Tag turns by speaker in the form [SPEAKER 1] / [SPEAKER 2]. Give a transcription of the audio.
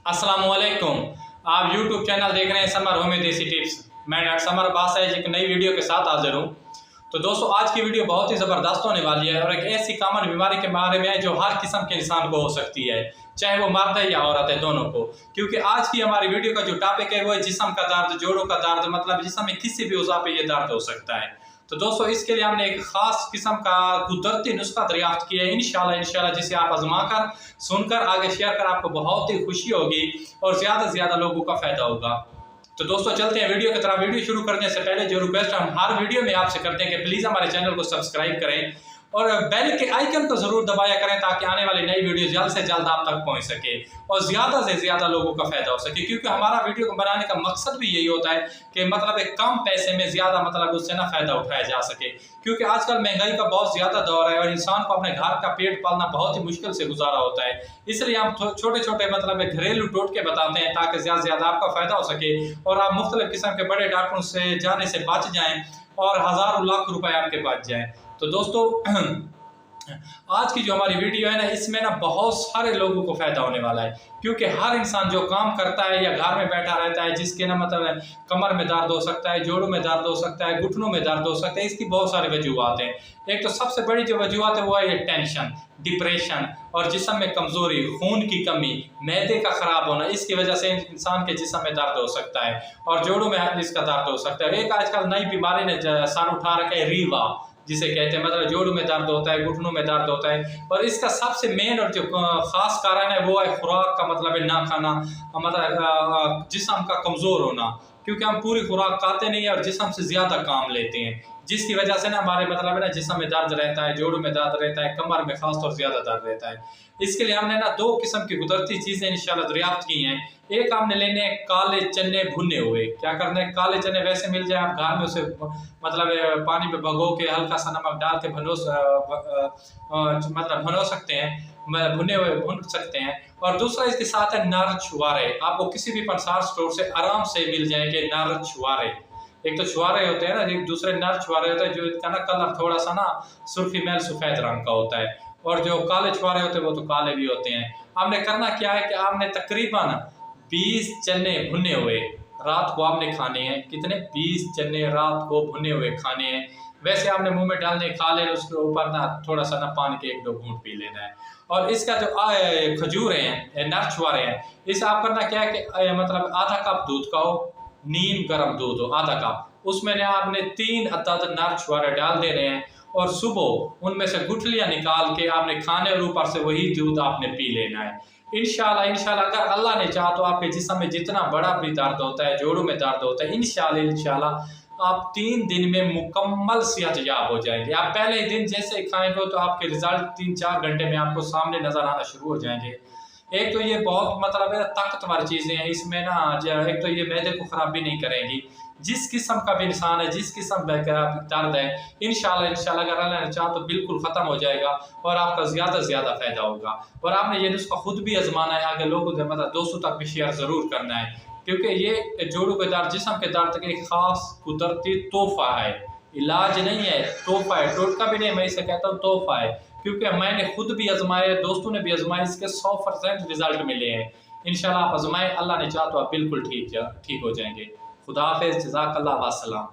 [SPEAKER 1] अस्सलामुअलैकुम। आप YouTube channel देख रहे हैं समर होम्योपैथी टिप्स। मैं डॉक्टर समर बासा एक नई वीडियो के साथ हाजिर हूँ। तो दोस्तों, आज की वीडियो बहुत ही ज़बरदस्त होने वाली है और एक ऐसी कॉमन बीमारी के बारे में है जो हर किस्म के इंसान को हो सकती है, चाहे वो मर्द है या औरत है, दोनों को। क्योंकि आज की हमारी वीडियो का जो टॉपिक है वो है जिस्म का दर्द, जोड़ों का दर्द, मतलब जिस्म में किसी भी उज़ा पे ये दर्द हो सकता है। तो दोस्तों, इसके लिए हमने एक खास किस्म का कुदरती नुस्खा दरियाफ्त किया है, इंशाल्लाह जिसे आप आजमा कर, सुनकर, आगे शेयर कर आपको बहुत ही खुशी होगी और ज़्यादा से ज़्यादा लोगों का फायदा होगा। तो दोस्तों, चलते हैं वीडियो की तरह। वीडियो शुरू करने से पहले जो रिक्वेस्ट हम हर वीडियो में आपसे करते हैं कि प्लीज़ हमारे चैनल को सब्सक्राइब करें और बेल के आइकन को ज़रूर दबाया करें ताकि आने वाली नई वीडियो जल्द से जल्द आप तक पहुंच सके और ज़्यादा से ज़्यादा लोगों का फायदा हो सके। क्योंकि हमारा वीडियो को बनाने का मकसद भी यही होता है कि मतलब एक कम पैसे में ज़्यादा मतलब उससे ना फ़ायदा उठाया जा सके। क्योंकि आजकल महंगाई का बहुत ज़्यादा दौर है और इंसान को अपने घर का पेट पालना बहुत ही मुश्किल से गुजारा होता है। इसलिए हम छोटे छोटे मतलब घरेलू टोटके बताते हैं ताकि ज़्यादा से ज़्यादा आपका फ़ायदा हो सके और आप मुख्तलिफ किस्म के बड़े डॉक्टरों से जाने से बच जाएँ और हज़ारों लाख रुपए आपके बच जाएँ। तो दोस्तों, आज की जो हमारी वीडियो है ना, इसमें ना बहुत सारे लोगों को फायदा होने वाला है। क्योंकि हर इंसान जो काम करता है या घर में बैठा रहता है, जिसके ना मतलब कमर में दर्द हो सकता है, जोड़ों में दर्द हो सकता है, घुटनों में दर्द हो सकता है, इसकी बहुत सारी वजूहत हैं। एक तो सबसे बड़ी जो वजूहत है वो है टेंशन, डिप्रेशन और जिस्म में कमजोरी, खून की कमी, मैदे का खराब होना। इसकी वजह से इंसान के जिस्म में दर्द हो सकता है और जोड़ों में इसका दर्द हो सकता है। एक आजकल नई बीमारी ने सर उठा रखा है, रीवा जिसे कहते हैं, मतलब जोड़ों में दर्द होता है, घुटनों में दर्द होता है। और इसका सबसे मेन और जो खास कारण है वो है खुराक का मतलब है ना खाना, मतलब जिस्म का कमज़ोर होना। क्योंकि हम पूरी खुराक खाते नहीं है और जिस्म से ज़्यादा काम लेते हैं, जिसकी वजह से ना हमारे मतलब है ना जिस्म में दर्द रहता है, जोड़ों में दर्द रहता है, कमर में खास तौर से ज़्यादा दर्द रहता है। इसके लिए हमने ना दो किस्म की कुदरती चीज़ें इंशाल्लाह दरियाफ्त की हैं। एक हमने लेने हैं काले चने भुने हुए। क्या करना है, काले चने वैसे मिल जाए आप घर में, उसे मतलब पानी में भगो के हल्का सा नमक डाल के भुनो सकते हैं, भुने हुए भुन सकते हैं। और दूसरा इसके साथ है नर छुआरे। आपको किसी भी पंसार स्टोर से आराम से मिल जाएंगे नर छुआरे। एक तो छुआरे होते हैं ना, एक दूसरे नर छुआरे होते हैं जो इनका ना कलर थोड़ा सा ना सुर्खी मैल सफ़ेद रंग का होता है और जो काले छुआरे होते हैं वो तो काले भी होते हैं। आपने करना क्या है कि आपने तकरीबन 20 चने भुने हुए रात को आपने खाने हैं। कितने? 20 चने रात को भुने हुए खाने हैं। वैसे आपने मुंह में डालने, खा लेना, उसके ऊपर ना थोड़ा सा ना पानी के 1-2 घूंट पी लेना है। और इसका जो खजूर हैं, नर छुआरे हैं, इस आप करना क्या है कि मतलब आधा कप दूध का हो, नीम गर्म दूध हो आधा कप, उसमें आपने 3 अदद नर छुआरे डाल देने हैं और सुबह उनमें से गुठलियाँ निकाल के आपने खाने और ऊपर से वही दूध आपने पी लेना है। इंशाल्लाह अगर अल्लाह ने चाहा तो आपके जिस्म में जितना बड़ा भी दर्द होता है, जोड़ों में दर्द होता है, इंशाल्लाह आप 3 दिन में मुकम्मल सेहतयाब हो जाएंगे। आप पहले ही दिन जैसे खाएंगे तो आपके रिजल्ट 3-4 घंटे में आपको सामने नजर आना शुरू हो जाएंगे। एक तो ये बहुत मतलब है ताकतवर चीज़ें हैं, इसमें ना एक तो ये मैदे को ख़राब भी नहीं करेंगी। जिस किस्म का भी इंसान है, जिस किस्म का दर्द है, इंशाल्लाह अगर अल्लाह ने चाहा तो बिल्कुल ख़त्म हो जाएगा और आपका ज़्यादा से ज़्यादा फ़ायदा होगा। और आपने ये नुस्खा खुद भी आजमाना है, आगे लोगों से मतलब दोस्तों तक भी शेयर ज़रूर करना है। क्योंकि ये जोड़ों के दर्द, जिस्म के दर्द का एक ख़ास कुदरती तोहफ़ा है, इलाज नहीं है, तोहफ़ा है, टोटका भी नहीं, मैं इसे कहता हूँ तोहफ़ा है। क्योंकि मैंने खुद भी आजमाए, दोस्तों ने भी आजमाए, इसके 100% रिजल्ट मिले हैं। इंशाल्लाह आप आजमाएं, अल्लाह ने चाहा तो आप बिल्कुल ठीक हो जाएंगे। खुदा हाफ़िज़, जज़ाकल्लाह, वास्सलाम।